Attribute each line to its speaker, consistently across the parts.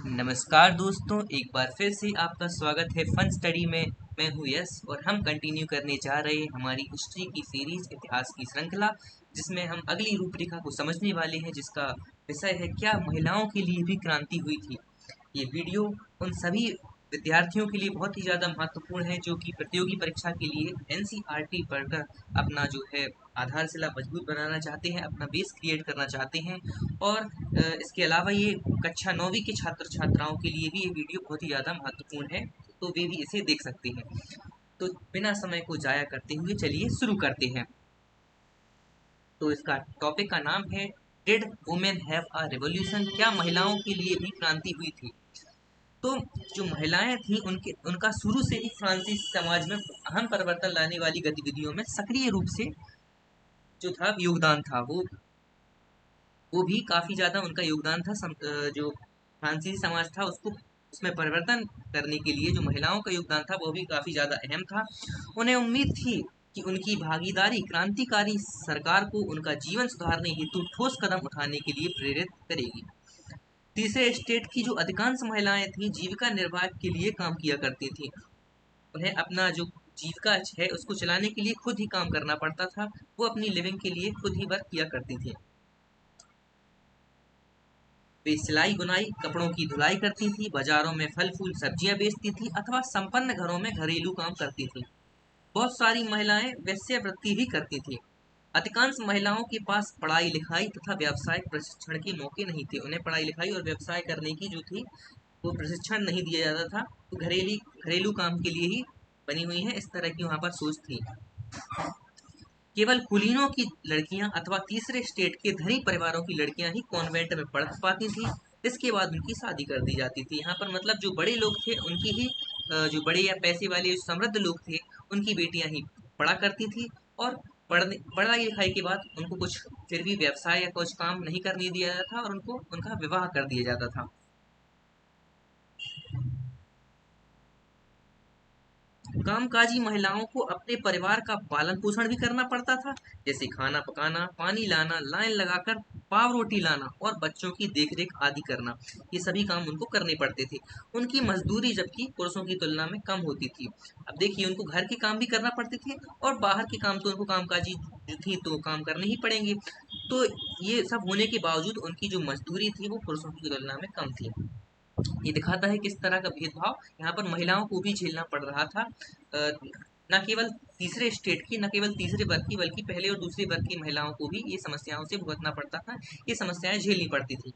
Speaker 1: नमस्कार दोस्तों, एक बार फिर से आपका स्वागत है फन स्टडी में। मैं हूँ यस और हम कंटिन्यू करने जा रहे हैं हमारी हिस्ट्री की सीरीज, इतिहास की श्रृंखला, जिसमें हम अगली रूपरेखा को समझने वाले हैं, जिसका विषय है क्या महिलाओं के लिए भी क्रांति हुई थी। ये वीडियो उन सभी विद्यार्थियों के लिए बहुत ही ज़्यादा महत्वपूर्ण है जो कि प्रतियोगी परीक्षा के लिए एनसीईआरटी पढ़कर अपना जो है आधारशिला मजबूत बनाना चाहते हैं, अपना बेस क्रिएट करना चाहते हैं। और इसके अलावा ये कक्षा 9वीं के छात्र छात्राओं के लिए भी ये वीडियो बहुत ही ज़्यादा महत्वपूर्ण है, तो वे भी इसे देख सकते हैं। तो बिना समय को जाया करते हुए चलिए शुरू करते हैं। तो इसका टॉपिक का नाम है did women have a revolution, क्या महिलाओं के लिए भी क्रांति हुई थी। तो जो महिलाएं थी उनका शुरू से ही फ्रांसीसी समाज में अहम परिवर्तन लाने वाली गतिविधियों में सक्रिय रूप से जो था योगदान था, वो भी काफी ज्यादा उनका योगदान था। जो फ्रांसीसी समाज था उसको उसमें परिवर्तन करने के लिए जो महिलाओं का योगदान था वो भी काफी ज्यादा अहम था। उन्हें उम्मीद थी कि उनकी भागीदारी क्रांतिकारी सरकार को उनका जीवन सुधारने हेतु ठोस कदम उठाने के लिए प्रेरित करेगी। तीसरे स्टेट की जो अधिकांश महिलाएं थीं जीविका निर्वाह के लिए काम किया करती थीं। उन्हें अपना जो जीविका है उसको चलाने के लिए खुद ही काम करना पड़ता था। वो अपनी लिविंग के लिए खुद ही वर्क किया करती थी। वे सिलाई बुनाई, कपड़ों की धुलाई करती थी, बाजारों में फल फूल सब्जियां बेचती थी अथवा संपन्न घरों में घरेलू काम करती थी। बहुत सारी महिलाएं वेश्यावृत्ति भी करती थी। अधिकांश महिलाओं के पास पढ़ाई लिखाई तथा व्यावसायिक प्रशिक्षण के मौके नहीं थे। उन्हें पढ़ाई लिखाई और व्यवसाय करने की जो थी वो प्रशिक्षण नहीं दिया जाता था। तो घरेलू काम के लिए ही बनी हुई है, इस तरह की वहां पर सोच थी। केवल कुलीनों की लड़कियां अथवा तीसरे स्टेट के धनी परिवारों की लड़कियां ही कॉन्वेंट में पढ़ पाती थी। इसके बाद उनकी शादी कर दी जाती थी। यहाँ पर मतलब जो बड़े लोग थे उनकी ही जो बड़े या पैसे वाले समृद्ध लोग थे उनकी बेटियां ही पढ़ा करती थी। और पढ़ाई लिखाई के बाद उनको कुछ फिर भी व्यवसाय या कुछ काम नहीं करने दिया जाता था और उनको उनका विवाह कर दिया जाता था। कामकाजी महिलाओं को अपने परिवार का पालन पोषण भी करना पड़ता था, जैसे खाना पकाना, पानी लाना, लाइन लगाकर पाव रोटी लाना और बच्चों की देखरेख आदि करना। ये सभी काम उनको करने पड़ते थे। उनकी मजदूरी जबकि पुरुषों की तुलना में कम होती थी। अब देखिए उनको घर के काम भी करना पड़ते थे और बाहर के काम तो उनको कामकाजी जो थी तो काम करने ही पड़ेंगे। तो ये सब होने के बावजूद उनकी जो मजदूरी थी वो पुरुषों की तुलना में कम थी। ये दिखाता है किस तरह का भेदभाव यहाँ पर महिलाओं को भी झेलना पड़ रहा था। न केवल तीसरे स्टेट की, न केवल तीसरे वर्ग की, बल्कि पहले और दूसरे वर्ग की महिलाओं को भी ये समस्याओं से भुगतना पड़ता था, ये समस्याएं झेलनी पड़ती थी।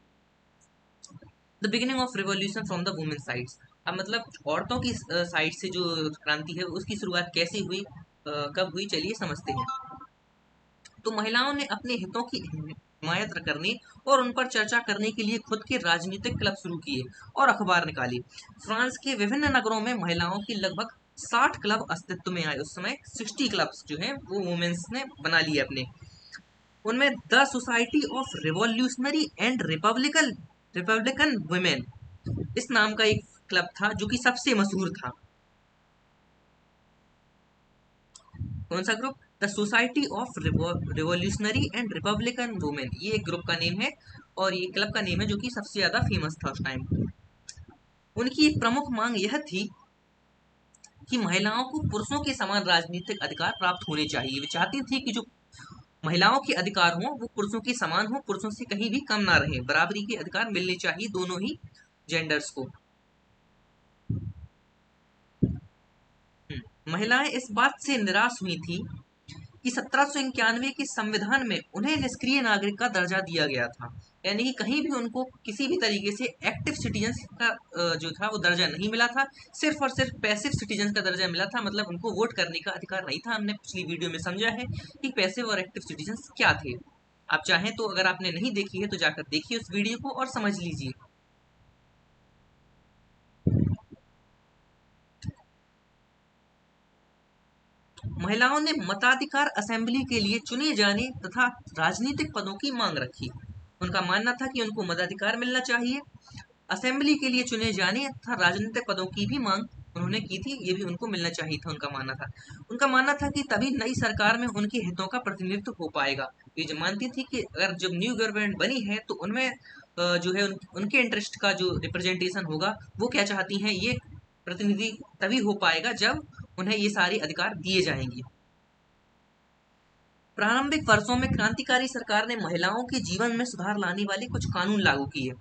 Speaker 1: The beginning of revolution from the women sides. अब मतलब औरतों की साइड से जो क्रांति है उसकी शुरुआत कैसे हुई, कब हुई, चलिए समझते हैं। तो महिलाओं ने अपने हितों की हिमायत करने और उन पर चर्चा करने के लिए खुद के राजनीतिक क्लब शुरू किए और अखबार निकाले। फ्रांस के विभिन्न नगरों में महिलाओं के लगभग 60 क्लब अस्तित्व में आए। उस समय 60 क्लब्स जो हैं वो वुमेन्स ने बना लिए अपने। उनमें the society of revolutionary and Republican Republican women इस नाम का एक क्लब था जो कि सबसे मशहूर था। कौन सा group? The society of revolutionary and Republican women, ये एक ग्रुप का नेम है और ये क्लब का नेम है जो कि सबसे ज्यादा फेमस था उस टाइम। उनकी एक प्रमुख मांग यह थी कि महिलाओं को पुरुषों के समान राजनीतिक अधिकार प्राप्त होने चाहिए। वे चाहती थी कि जो महिलाओं के अधिकार हों वो पुरुषों के समान हो, पुरुषों से कहीं भी कम ना रहे, बराबरी के अधिकार मिलने चाहिए दोनों ही जेंडर्स को। महिलाएं इस बात से निराश हुई थी कि 1791 के संविधान में उन्हें निष्क्रिय नागरिक का दर्जा दिया गया था। यानी कि कहीं भी उनको किसी भी तरीके से एक्टिव सिटीजन का जो था वो दर्जा नहीं मिला था। सिर्फ और सिर्फ पैसिव सिटीजन का दर्जा मिला था, मतलब उनको वोट करने का अधिकार नहीं था। हमने पिछली वीडियो में समझा है कि पैसिव और एक्टिव सिटीजन क्या थे। आप चाहें तो अगर आपने नहीं देखी है तो जाकर देखिए उस वीडियो को और समझ लीजिए। महिलाओं ने मताधिकार, असेंबली के लिए चुने जाने तथा राजनीतिक पदों की मांग रखी। उनका मानना था कि उनको मताधिकार मिलना चाहिए, असेंबली के लिए चुने जाने तथा राजनीतिक पदों की भी मांग उन्होंने की थी, ये भी उनको मिलना चाहिए था। उनका मानना था कि तभी नई सरकार में उनके हितों का प्रतिनिधित्व हो पाएगा। ये जो मानती थी कि अगर जब न्यू गवर्नमेंट बनी है तो उनमें जो है उनके इंटरेस्ट का जो रिप्रेजेंटेशन होगा वो क्या चाहती हैं, ये प्रतिनिधि तभी हो पाएगा जब उन्हें ये सारे अधिकार दिए जाएंगे। प्रारंभिक वर्षों में क्रांतिकारी सरकार ने महिलाओं के जीवन में सुधार लाने वाले कुछ कानून लागू किए।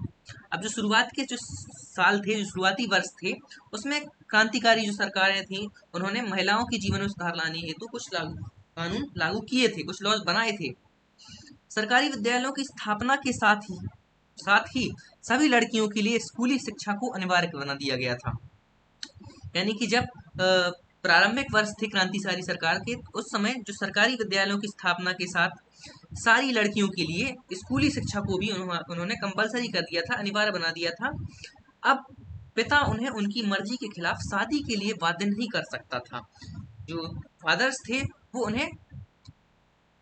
Speaker 1: अब जो शुरुआत के जो साल थे, जो शुरुआती वर्ष थे, उसमें क्रांतिकारी जो सरकारें थी उन्होंने महिलाओं के जीवन में सुधार लाने हेतु कुछ कानून लागू किए थे, कुछ लॉज बनाए थे। सरकारी विद्यालयों की स्थापना के साथ ही सभी लड़कियों के लिए स्कूली शिक्षा को अनिवार्य बना दिया गया था। यानी कि जब प्रारंभिक वर्ष थे क्रांतिकारी सरकार के, उस समय जो सरकारी विद्यालयों की स्थापना के साथ सारी लड़कियों के लिए स्कूली शिक्षा को भी उन्होंने कंपलसरी कर दिया था, अनिवार्य बना दिया था। अब पिता उन्हें उनकी मर्जी के खिलाफ शादी के लिए बाध्य नहीं कर सकता था। जो फादर्स थे वो उन्हें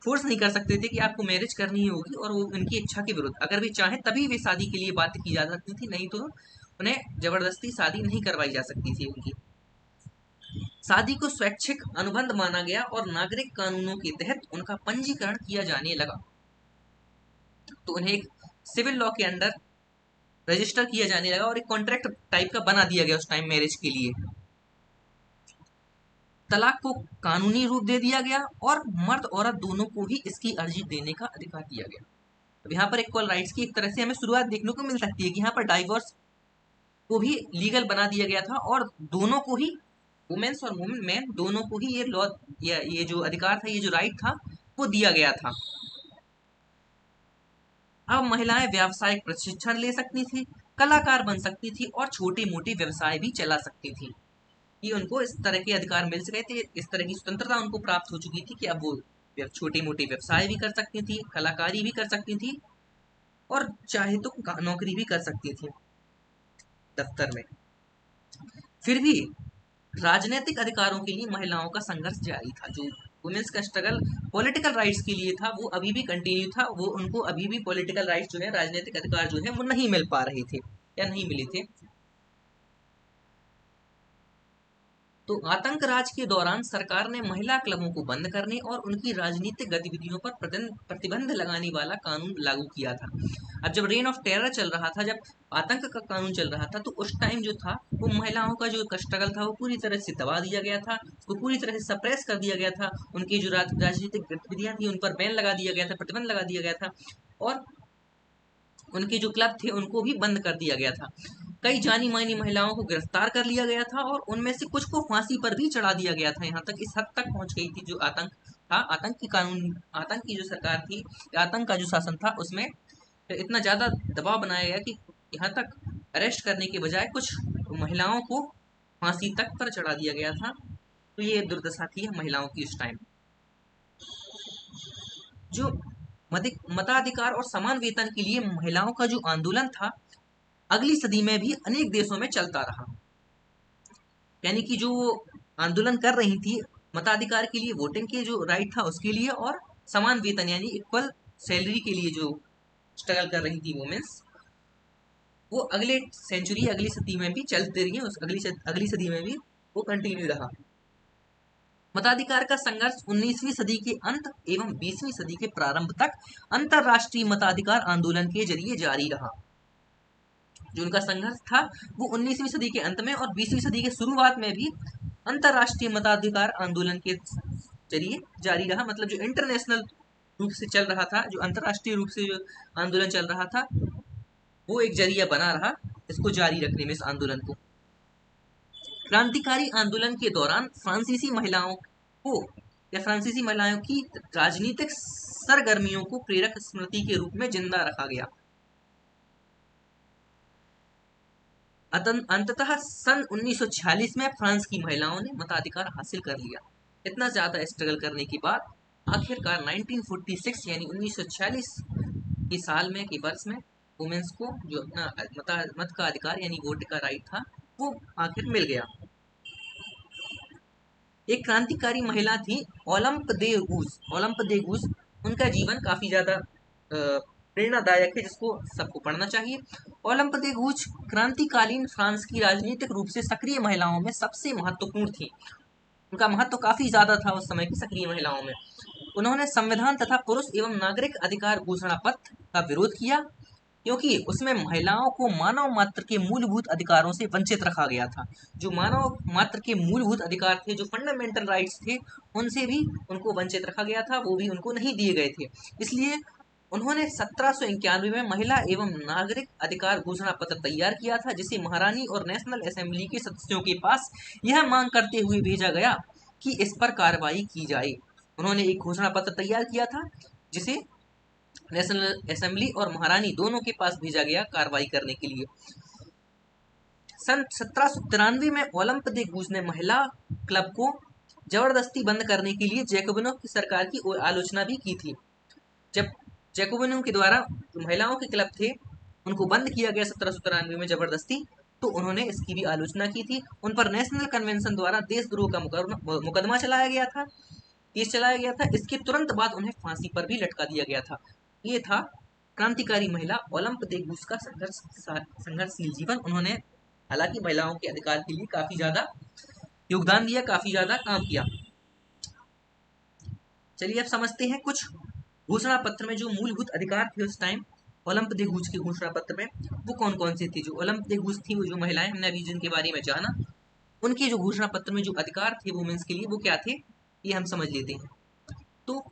Speaker 1: फोर्स नहीं कर सकते थे कि आपको मैरिज करनी होगी, और वो उनकी इच्छा के विरुद्ध अगर वे चाहें तभी वे शादी के लिए बाध्य की जा सकती थी, नहीं तो उन्हें जबरदस्ती शादी नहीं करवाई जा सकती थी उनकी। शादी को स्वैच्छिक अनुबंध माना गया और नागरिक कानूनों के तहत उनका पंजीकरण किया जाने लगा। तो उन्हें एक सिविल लॉ के अंडर रजिस्टर किया जाने लगा और एक कॉन्ट्रैक्ट टाइप का बना दिया गया उस टाइम मैरिज के लिए। तलाक को कानूनी रूप दे दिया गया और मर्द औरत दोनों को ही इसकी अर्जी देने का अधिकार दिया गया। अब यहाँ पर इक्वल राइट्स की एक तरह से हमें शुरुआत देखने को मिल सकती है कि यहाँ पर डाइवोर्स को भी लीगल बना दिया गया था और दोनों को ही, वुमेन्स और मैन दोनों को ही ये लॉ, ये जो अधिकार था, ये जो राइट था वो दिया गया था। अब महिलाएं व्यावसायिक प्रशिक्षण ले सकती थी, कलाकार बन सकती थी और छोटे मोटे व्यवसाय भी चला सकती थी। ये उनको इस तरह के अधिकार मिल गए थे, इस तरह की स्वतंत्रता उनको प्राप्त हो चुकी थी कि अब वो छोटे मोटे व्यवसाय भी कर सकती थी, कलाकारी भी कर सकती थी और चाहे तो नौकरी भी कर सकती थी दफ्तर में। फिर भी राजनीतिक अधिकारों के लिए महिलाओं का संघर्ष जारी था। जो वुमेन्स का स्ट्रगल पॉलिटिकल राइट्स के लिए था वो अभी भी कंटिन्यू था। वो उनको अभी भी पॉलिटिकल राइट्स जो है, राजनीतिक अधिकार जो है वो नहीं मिल पा रहे थे या नहीं मिले थे। तो आतंक राज के दौरान सरकार ने महिला क्लबों को बंद करने और उनकी राजनीतिक गतिविधियों पर प्रतिबंध लगाने वाला कानून लागू किया था। अब जब रेन ऑफ टेरर चल रहा था, जब आतंक का कानून चल रहा था, तो उस टाइम जो था वो महिलाओं का जो स्ट्रगल था वो पूरी तरह से दबा दिया गया था, उसको पूरी तरह से सप्रेस कर दिया गया था। उनकी जो राजनीतिक गतिविधियां थी उन पर बैन लगा दिया गया था, प्रतिबंध लगा दिया गया था और उनके जो क्लब थे उनको भी बंद कर दिया गया था। कई जानी मानी महिलाओं को गिरफ्तार कर लिया गया था और उनमें से कुछ को फांसी पर भी चढ़ा दिया गया था। यहाँ तक, इस हद तक पहुंच गई थी जो आतंक था, आतंक की कानून, आतंक की जो सरकार थी, आतंक का जो शासन था उसमें इतना ज्यादा दबाव बनाया गया कि यहाँ तक अरेस्ट करने के बजाय कुछ महिलाओं को फांसी तक पर चढ़ा दिया गया था। तो ये दुर्दशा थी महिलाओं की उस टाइम। जो मताधिकार और समान वेतन के लिए महिलाओं का जो आंदोलन था अगली सदी में भी अनेक देशों में चलता रहा। यानी कि जो आंदोलन कर रही थी मताधिकार के लिए, वोटिंग के जो राइट था उसके लिए, और समान वेतन यानी इक्वल सैलरी के लिए जो स्ट्रगल कर रही थी वुमेन्स, वो अगले सेंचुरी, अगली सदी में भी चलते रही, उस अगली सदी में भी वो कंटिन्यू रहा। मताधिकार का संघर्ष 19वीं सदी के अंत एवं 20वीं सदी के प्रारंभ तक अंतरराष्ट्रीय मताधिकार आंदोलन के जरिए जारी रहा। जो उनका संघर्ष था वो 19वीं सदी के अंत में और 20वीं सदी के शुरुआत में भी अंतरराष्ट्रीय मताधिकार आंदोलन के जरिए जारी रहा। मतलब जो इंटरनेशनल रूप से चल रहा था, जो अंतरराष्ट्रीय रूप से जो आंदोलन चल रहा था, वो एक जरिया बना रहा इसको जारी रखने में, इस आंदोलन को। क्रांतिकारी आंदोलन के दौरान फ्रांसीसी महिलाओं की राजनीतिक सरगर्मियों को प्रेरक स्मृति के रूप में जिंदा रखा गया। अंततः सन 1946 में फ्रांस की महिलाओं ने मताधिकार हासिल कर लिया। इतना ज्यादा स्ट्रगल करने के बाद आखिरकार 1946 यानी 1946 के साल में, के वर्ष में, वुमेन्स को जो अपना मत का अधिकार यानी वोट का राइट था वो आखिर मिल गया। एक क्रांतिकारी महिला थी ओलंप दे गूज। उनका जीवन काफी ज्यादा प्रेरणादायक है, जिसको सबको पढ़ना चाहिए। ओलंप दे गूज क्रांतिकालीन फ्रांस की राजनीतिक रूप से सक्रिय महिलाओं में सबसे महत्वपूर्ण थी। उनका महत्व काफी ज्यादा था उस समय की सक्रिय महिलाओं में। उन्होंने संविधान तथा पुरुष एवं नागरिक अधिकार घोषणा पत्र का विरोध किया क्योंकि उसमें महिलाओं को मानव मात्र के मूलभूत अधिकारों से वंचित रखा गया था। जो मानव मात्र के मूलभूत अधिकार थे, जो फंडामेंटल राइट्स थे, उनसे भी उनको वंचित रखा गया था, वो भी उनको नहीं दिए गए थे। इसलिए उन्होंने 1791 में महिला एवं नागरिक अधिकार घोषणा पत्र तैयार किया था, जिसे महारानी और नेशनल असेंबली के सदस्यों के पास यह मांग करते हुए भेजा गया कि इस पर कार्रवाई की जाए। उन्होंने एक घोषणा पत्र तैयार किया था, जिसे नेशनल असेंबली और महारानी दोनों के पास भेजा गया कार्रवाई करने के लिए। सन 1793 में ओलंप दे गूज ने महिला क्लब को जबरदस्ती बंद करने के लिए जैकोबिनों की सरकार की आलोचना भी की थी। जब जैकोबिनों के द्वारा जो महिलाओं के क्लब थे उनको बंद किया गया 1793 में जबरदस्ती, तो उन्होंने इसकी भी आलोचना की थी। उन पर नेशनल कन्वेंशन द्वारा देशद्रोह का मुकदमा चलाया गया था, केस चलाया गया था। इसके तुरंत बाद उन्हें फांसी पर भी लटका दिया गया था। ये था क्रांतिकारी महिला ओलंप दे गूज का संघर्षशील जीवन। उन्होंने हालांकि महिलाओं के अधिकार के लिए काफी ज्यादा योगदान दिया, काफी ज्यादा काम किया। चलिए अब समझते हैं कुछ घोषणा पत्र में जो मूलभूत अधिकार थे उस टाइम ओलंप दे गूज के घोषणा पत्र में, वो कौन कौन से थे। जो ओलंप दे गूज थी, वो जो महिलाएं, हमने अभी जिनके बारे में जाना, उनके जो घोषणा पत्र में जो अधिकार थे वुमेन्स के लिए, वो क्या थे, ये हम समझ लेते हैं। तो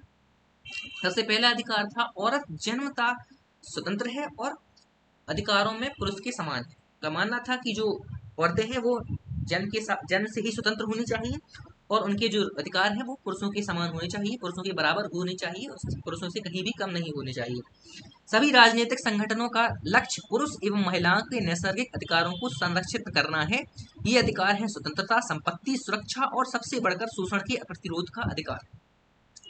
Speaker 1: सबसे पहला अधिकार था, औरत जन्मतः स्वतंत्र है और अधिकारों में पुरुष के समान है। का मानना था कि जो औरतें हैं वो जन्म से ही स्वतंत्र होनी चाहिए और उनके जो अधिकार हैं वो पुरुषों के समान होने चाहिए, पुरुषों के बराबर होने चाहिए, पुरुषों से कहीं भी कम नहीं होने चाहिए। सभी राजनीतिक संगठनों का लक्ष्य पुरुष एवं महिलाओं के नैसर्गिक अधिकारों को संरक्षित करना है। ये अधिकार है स्वतंत्रता, संपत्ति, सुरक्षा और सबसे बढ़कर शोषण के प्रतिरोध का अधिकार।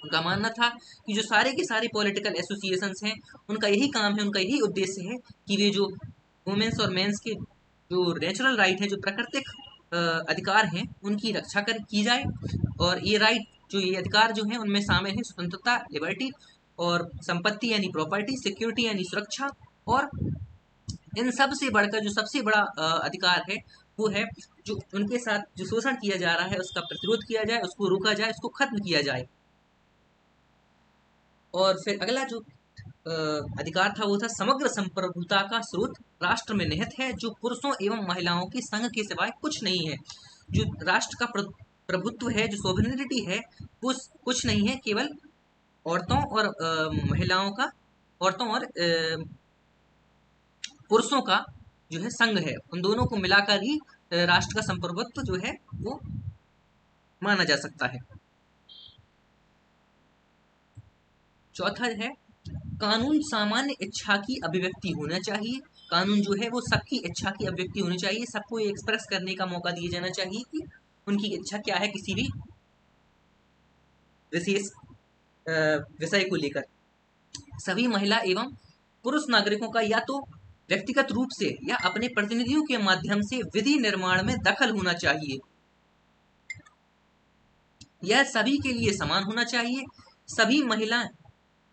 Speaker 1: उनका मानना था कि जो सारे के सारे पॉलिटिकल एसोसिएशंस हैं, उनका यही काम है, उनका यही उद्देश्य है कि वे जो वुमेन्स और मेंस के जो नेचुरल राइट है, जो प्राकृतिक अधिकार हैं, उनकी रक्षा की जाए। और ये राइट, जो ये अधिकार जो हैं, उनमें शामिल है स्वतंत्रता, लिबर्टी, और संपत्ति यानी प्रॉपर्टी, सिक्योरिटी यानी सुरक्षा, और इन सब से बढ़कर जो सबसे बड़ा अधिकार है वो है जो उनके साथ जो शोषण किया जा रहा है उसका प्रतिरोध किया जाए, उसको रोका जाए, उसको खत्म किया जाए। और फिर अगला जो अधिकार था वो था, समग्र संप्रभुता का स्रोत राष्ट्र में निहित है, जो पुरुषों एवं महिलाओं के संघ के सिवाय कुछ नहीं है। जो राष्ट्र का प्रभुत्व है, जो सोवरेनिटी है, वो कुछ नहीं है, केवल औरतों और महिलाओं का, औरतों और पुरुषों का जो है संघ है। उन दोनों को मिलाकर ही राष्ट्र का संप्रभुत्व जो है वो माना जा सकता है। चौथा है, कानून सामान्य इच्छा की अभिव्यक्ति होना चाहिए। कानून जो है वो सबकी इच्छा की अभिव्यक्ति होनी चाहिए, सबको एक्सप्रेस करने का मौका दिया जाना चाहिए कि उनकी इच्छा क्या है किसी भी विशेष विषय को लेकर। सभी महिला एवं पुरुष नागरिकों का या तो व्यक्तिगत रूप से या अपने प्रतिनिधियों के माध्यम से विधि निर्माण में दखल होना चाहिए। यह सभी के लिए समान होना चाहिए। सभी महिला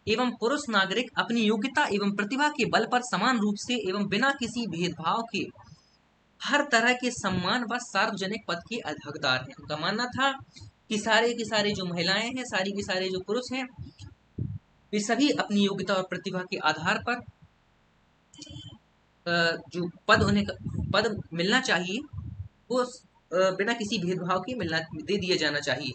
Speaker 1: एवं पुरुष नागरिक अपनी योग्यता एवं प्रतिभा के बल पर समान रूप से एवं बिना किसी भेदभाव के हर तरह के सम्मान व सार्वजनिक पद के हकदार हैं। उनका मानना था कि सारे के सारे जो महिलाएं हैं, सारी के सारे जो पुरुष हैं, वे सभी अपनी योग्यता और प्रतिभा के आधार पर जो पद मिलना चाहिए वो बिना किसी भेदभाव के दे दिया जाना चाहिए।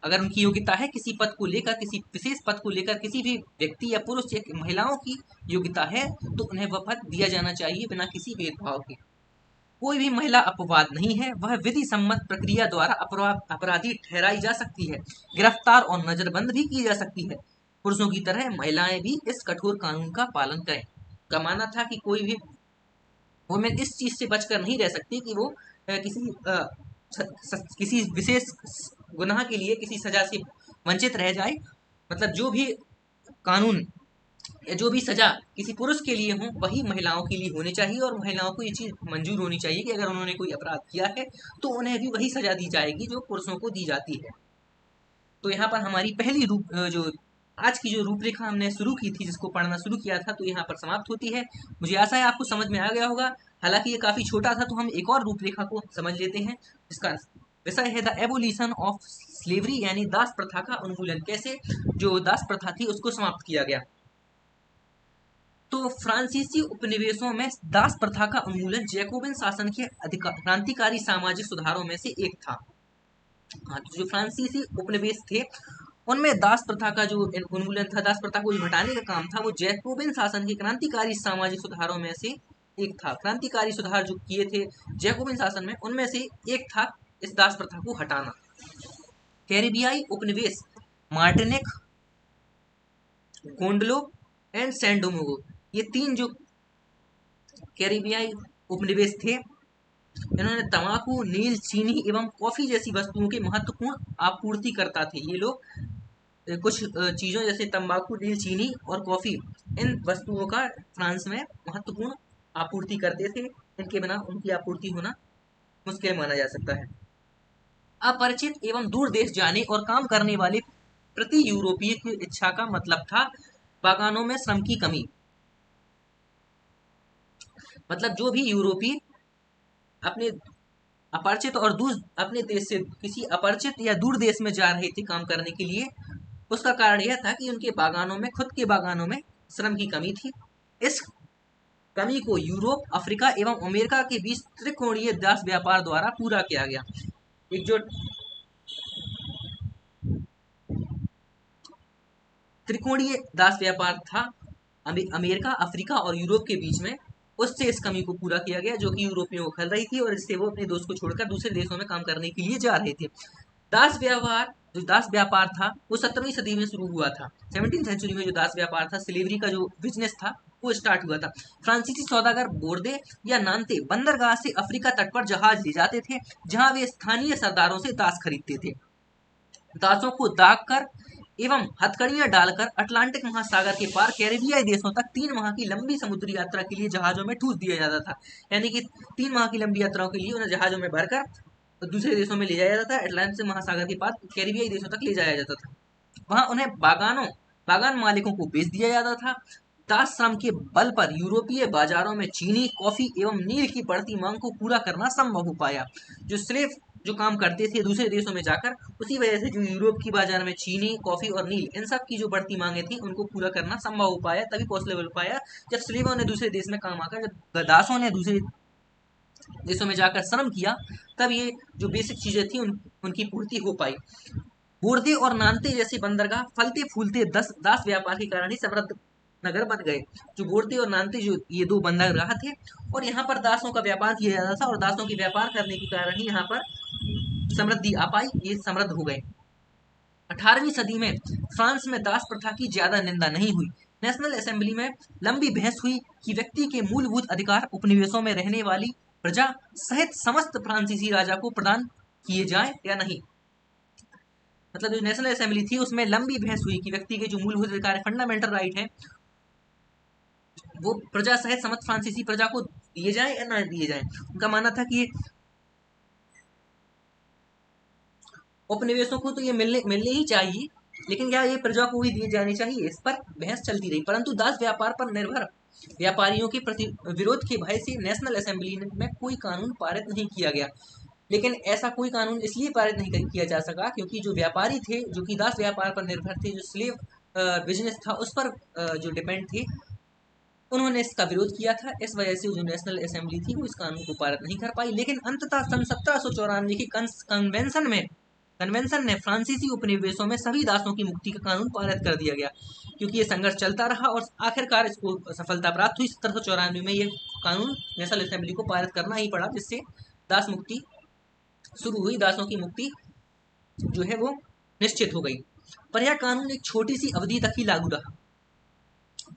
Speaker 1: अगर उनकी योग्यता है किसी पद को लेकर, किसी विशेष पद को लेकर, किसी भी व्यक्ति या पुरुष या महिलाओं की योग्यता है, तो उन्हें वह पद दिया जाना चाहिए बिना किसी भेदभाव के। कोई भी महिला अपवाद नहीं है, वह विधि सम्मत प्रक्रिया द्वारा अपराधी ठहराई जा सकती है, गिरफ्तार और नजरबंद भी की जा सकती है। पुरुषों की तरह महिलाएं भी इस कठोर कानून का पालन करें। का मानना था कि कोई भी वुमेन इस चीज से बचकर नहीं रह सकती कि वो किसी विशेष गुनाह के लिए किसी सजा से वंचित रह जाए। मतलब जो भी कानून या जो भी सजा किसी पुरुष के लिए हो, वही महिलाओं के लिए होनी चाहिए, और महिलाओं को ये चीज मंजूर होनी चाहिए कि अगर उन्होंने कोई अपराध किया है तो उन्हें भी वही सजा दी जाएगी जो पुरुषों को दी जाती है। तो यहाँ पर हमारी पहली जो आज की जो रूपरेखा हमने शुरू की थी, जिसको पढ़ना शुरू किया था, तो यहाँ पर समाप्त होती है। मुझे आशा है आपको समझ में आ गया होगा। हालांकि ये काफी छोटा था, तो हम एक और रूपरेखा को समझ लेते हैं, जिसका विषय है द एबोलिशन ऑफ स्लेवरी, यानी दास प्रथा का उन्मूलन। कैसे जो दास प्रथा थी उसको समाप्त किया गया। तो फ्रांसीसी उपनिवेशों में दास प्रथा का उन्मूलन जैकोबिन शासन के क्रांतिकारी सामाजिक सुधारों में से एक था। हाँ, तो जो फ्रांसीसी उपनिवेश थे उनमें दास प्रथा का जो उन्मूलन था, दास प्रथा को जो हटाने का काम था, वो जैकोबिन शासन के क्रांतिकारी सामाजिक सुधारों में से एक था। क्रांतिकारी सुधार जो किए थे जैकोबिन शासन में, उनमें से एक था इस दास प्रथा को हटाना। कैरिबियाई उपनिवेश मार्टिनिक, गोंडलो एंड सैन डोमिंगो, ये तीन जो कैरिबियाई उपनिवेश थे, इन्होंने तंबाकू, नील, चीनी एवं कॉफी जैसी वस्तुओं के महत्वपूर्ण आपूर्तिकर्ता थे। ये लोग कुछ चीजों जैसे तंबाकू, नील, चीनी और कॉफी, इन वस्तुओं का फ्रांस में महत्वपूर्ण आपूर्ति करते थे। इनके बिना उनकी आपूर्ति होना मुश्किल माना जा सकता है। अपरिचित एवं दूर देश जाने और काम करने वाले प्रति यूरोपीय की इच्छा का मतलब था बागानों में श्रम की कमी। मतलब जो भी यूरोपीय अपने अपरिचित और दूर अपने देश से किसी अपरिचित या दूर देश में जा रहे थे काम करने के लिए, उसका कारण यह था कि उनके बागानों में, खुद के बागानों में श्रम की कमी थी। इस कमी को यूरोप, अफ्रीका एवं अमेरिका के बीच त्रिकोणीय दास व्यापार द्वारा पूरा किया गया। एक जो त्रिकोणीय दास व्यापार था अमेरिका, अफ्रीका और यूरोप के बीच में, उससे इस कमी को पूरा किया गया जो कि यूरोपियों को खल रही थी और इससे वो अपने दोस्त को छोड़कर दूसरे देशों में काम करने के लिए जा रहे थे। दास व्यवहार, जो दास व्यापार था, वो 17वीं सदी में शुरू हुआ था। 17वीं सेंचुरी में जो दास व्यापार था, स्लेवरी का जो बिजनेस था, वो स्टार्ट हुआ था। फ्रांसीसी सौदागर बोर्दे या नानते बंदरगाह से अफ्रीका तट पर जहाज ले जाते थे, जहां वे स्थानीय सरदारों से दास खरीदते थे। दासों को दाग कर एवं हथकड़ियां डालकर अटलांटिक महासागर के पार कैरिबियाई देशों तक 3 माह की लंबी समुद्री यात्रा के लिए जहाजों में ठूस दिया जाता था। यानी कि 3 माह की लंबी यात्राओं के लिए उन्हें जहाजों में भरकर दूसरे देशों में ले जाया जाता था। अटलांटिक महासागर के पार कैरिबियाई देशों तक ले जाया जाता था। वहां उन्हें बागान मालिकों को बेच दिया जाता था। दास श्रम के बल पर यूरोपीय बाजारों में चीनी, कॉफी एवं नील की बढ़ती मांग को पूरा करना संभव हो पाया। जो स्लेव जो काम करते थे दूसरे देशों में जाकर, उसी वजह से जो यूरोप की बाजार में चीनी, कॉफी और नील, इन सब की जो बढ़ती मांगे थी, उनको पूरा करना संभव हो पाया, तभी पॉसिबल हो पाया जब स्लेवों ने दूसरे देश में काम आकर, जब दासों ने दूसरे देशों में जाकर श्रम किया, तब ये जो बेसिक चीजें थी उनकी पूर्ति हो पाई। बोर्दे और नानते जैसे बंदरगाह फलते फूलते दास व्यापार के कारण ही समृद्ध नगर बन गए। जो बोर्दे और नानते, जो ये 2 बंदरगाह थे, और यहाँ पर दासों का व्यापार किया जाता था, और दासों के व्यापार करने के कारण ही यहाँ पर समृद्धि आ पाई, ये समृद्ध हो गए। 18वीं सदी में फ्रांस में दास प्रथा की ज्यादा निंदा नहीं हुई। नेशनल असेंबली में लंबी बहस हुई कि व्यक्ति के मूलभूत अधिकार उपनिवेशों में रहने वाली प्रजा सहित समस्त फ्रांसीसी राजा को प्रदान किए जाए या नहीं। मतलब जो नेशनल असेंबली थी, उसमें लंबी बहस हुई कि व्यक्ति के जो मूलभूत अधिकार, फंडामेंटल राइट है, वो प्रजा सहित समस्त फ्रांसीसी प्रजा को दिए जाए या ना दिए जाए। उनका मानना था कि उपनिवेशों को तो ये मिलने ही चाहिए, लेकिन क्या ये प्रजा को भी दिए जाने चाहिए, इस पर बहस चलती रही। परंतु दास व्यापार पर निर्भर व्यापारियों के प्रति विरोध के भय से नेशनल असेंबली में कोई कानून पारित नहीं किया गया। लेकिन ऐसा कोई कानून इसलिए पारित नहीं किया जा सका क्योंकि जो व्यापारी थे, जो कि दास व्यापार पर निर्भर थे, जो स्लेव बिजनेस था उस पर जो डिपेंड थे, उन्होंने इसका विरोध किया था। इस वजह से जो नेशनल असेंबली थी वो इस कानून को पारित नहीं कर पाई। लेकिन अंततः सन 1794 की कन्वेंशन ने फ्रांसीसी उपनिवेशों में सभी दासों की मुक्ति का कानून पारित कर दिया गया। क्योंकि ये संघर्ष चलता रहा और आखिरकार इसको सफलता प्राप्त हुई। 1794 में ये कानून नेशनल असेंबली को पारित करना ही पड़ा, जिससे दास मुक्ति शुरू हुई, दासों की मुक्ति जो है वो निश्चित हो गई। पर यह कानून एक छोटी सी अवधि तक ही लागू रहा।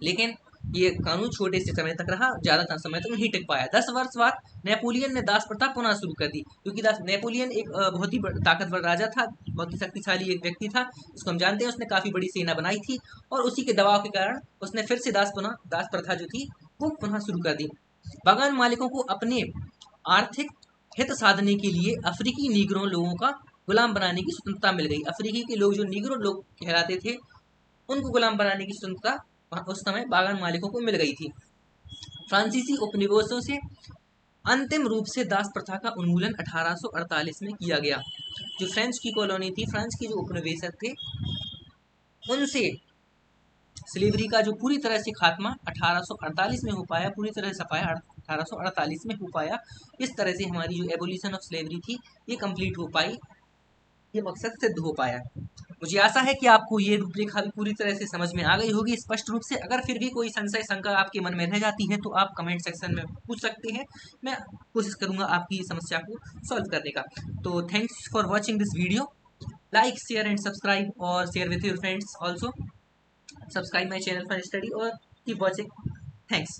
Speaker 1: लेकिन ये कानून छोटे से समय तक रहा, ज्यादा समय तक नहीं टिक पाया। 10 वर्ष बाद नेपोलियन ने दास प्रथा पुनः शुरू कर दी, क्योंकि नेपोलियन एक बहुत ही ताकतवर राजा था, बहुत ही शक्तिशाली एक व्यक्ति था, इसको हम जानते हैं। उसने काफी बड़ी सेना बनाई थी और उसी के दबाव के कारण उसने फिर से दास प्रथा जो थी वो पुनः शुरू कर दी। बागान मालिकों को अपने आर्थिक हित साधने के लिए अफ्रीकी नीग्रो लोगों का गुलाम बनाने की स्वतंत्रता मिल गई। अफ्रीकी के लोग, जो नीग्रो लोग कहलाते थे, उनको गुलाम बनाने की स्वतंत्रता उस समय बागान मालिकों को मिल गई थी। फ्रांसीसी उपनिवेशों से अंतिम रूप से दास प्रथा का उन्मूलन 1848 में किया गया। जो फ्रेंच की कॉलोनी थी, फ्रांस के जो उपनिवेशक थे, उनसे स्लेवरी का जो पूरी तरह से खात्मा 1848 में हो पाया, पूरी तरह से सफाया 1848 में हो पाया। इस तरह से हमारी जो एबोलिशन ऑफ स्लेवरी थी ये कंप्लीट हो पाई, ये मकसद सिद्ध हो पाया। मुझे आशा है कि आपको ये रूपरेखा भी पूरी तरह से समझ में आ गई होगी स्पष्ट रूप से। अगर फिर भी कोई संशय शंका आपके मन में रह जाती है तो आप कमेंट सेक्शन में पूछ सकते हैं, मैं कोशिश करूंगा आपकी समस्या को सॉल्व करने का। तो thanks for watching this video, like share and subscribe और share with your friends also, subscribe my channel for study और कीप वॉचिंग। थैंक्स।